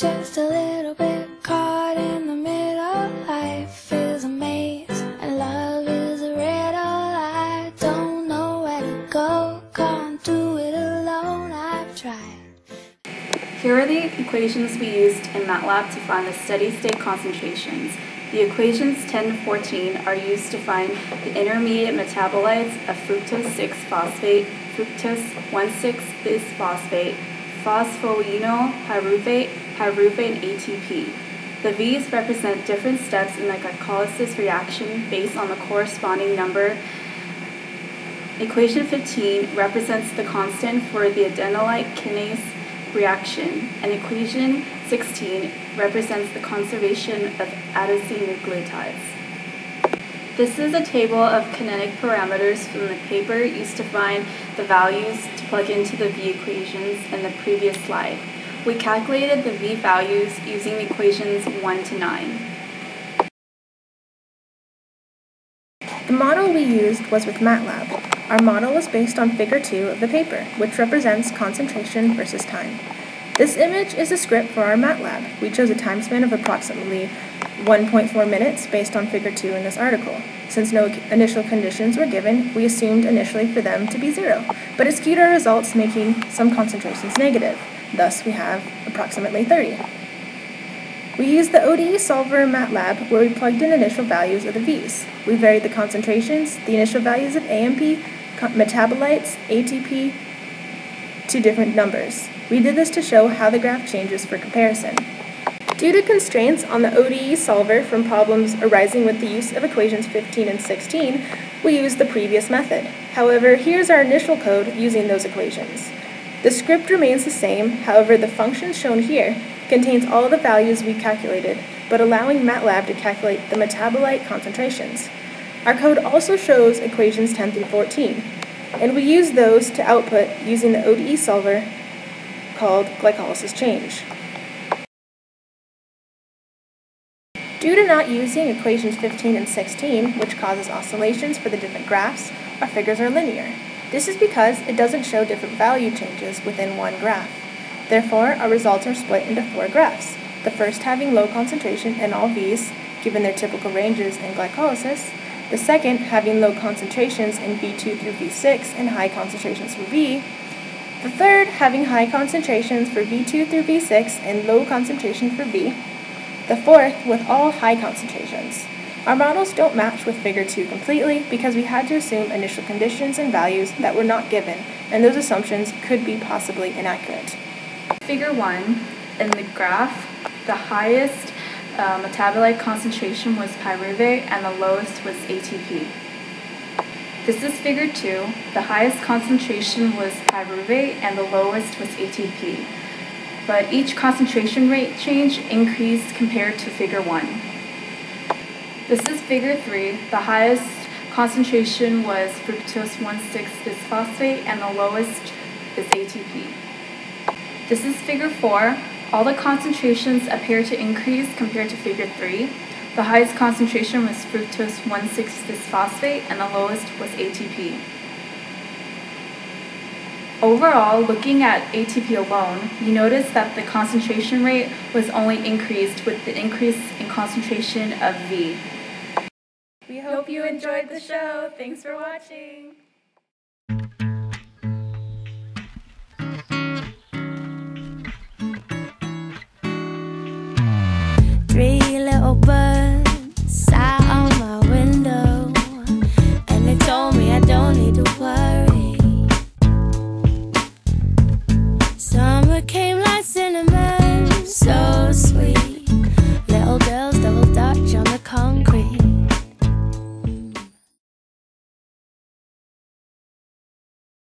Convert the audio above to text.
just a little bit caught in the middle. Life is a maze and love is a riddle. I don't know where to go, can't do it alone, I've tried. Here are the equations we used in Matlab to find the steady-state concentrations. The equations 10 to 14 are used to find the intermediate metabolites of fructose 6-phosphate, fructose 1,6-bisphosphate, phosphoenol pyruvate, pyruvate, and ATP. The V's represent different steps in the glycolysis reaction based on the corresponding number. Equation 15 represents the constant for the adenylate kinase reaction, and equation 16 represents the conservation of adenosine nucleotides. This is a table of kinetic parameters from the paper used to find the values to plug into the V equations in the previous slide. We calculated the V values using equations 1 to 9. The model we used was with Matlab. Our model was based on figure 2 of the paper, which represents concentration versus time. This image is a script for our Matlab. We chose a time span of approximately 1.4 minutes based on figure 2 in this article. Since no initial conditions were given, we assumed initially for them to be 0, but it skewed our results, making some concentrations negative. Thus, we have approximately 30. We used the ODE solver in Matlab, where we plugged in initial values of the V's. We varied the concentrations, the initial values of AMP, metabolites, ATP, to different numbers. We did this to show how the graph changes for comparison. Due to constraints on the ODE solver from problems arising with the use of equations 15 and 16, we used the previous method. However, here's our initial code using those equations. The script remains the same, however the function shown here contains all the values we calculated, but allowing Matlab to calculate the metabolite concentrations. Our code also shows equations 10 through 14, and we use those to output using the ODE solver called glycolysis change. Due to not using equations 15 and 16, which causes oscillations for the different graphs, our figures are linear. This is because it doesn't show different value changes within one graph. Therefore, our results are split into 4 graphs, the first having low concentration in all V's, given their typical ranges in glycolysis, the second having low concentrations in V2 through V6 and high concentrations for V, the third having high concentrations for V2 through V6 and low concentration for V, the fourth with all high concentrations. Our models don't match with figure 2 completely because we had to assume initial conditions and values that were not given, and those assumptions could be possibly inaccurate. Figure 1, in the graph, the highest metabolite concentration was pyruvate and the lowest was ATP. This is figure 2. The highest concentration was pyruvate and the lowest was ATP. But each concentration rate change increased compared to figure 1. This is figure 3. The highest concentration was fructose 1,6-bisphosphate and the lowest is ATP. This is figure 4. All the concentrations appear to increase compared to figure 3. The highest concentration was fructose 1,6-bisphosphate and the lowest was ATP. Overall, looking at ATP alone, you notice that the concentration rate was only increased with the increase in concentration of V. We hope you enjoyed the show. Thanks for watching.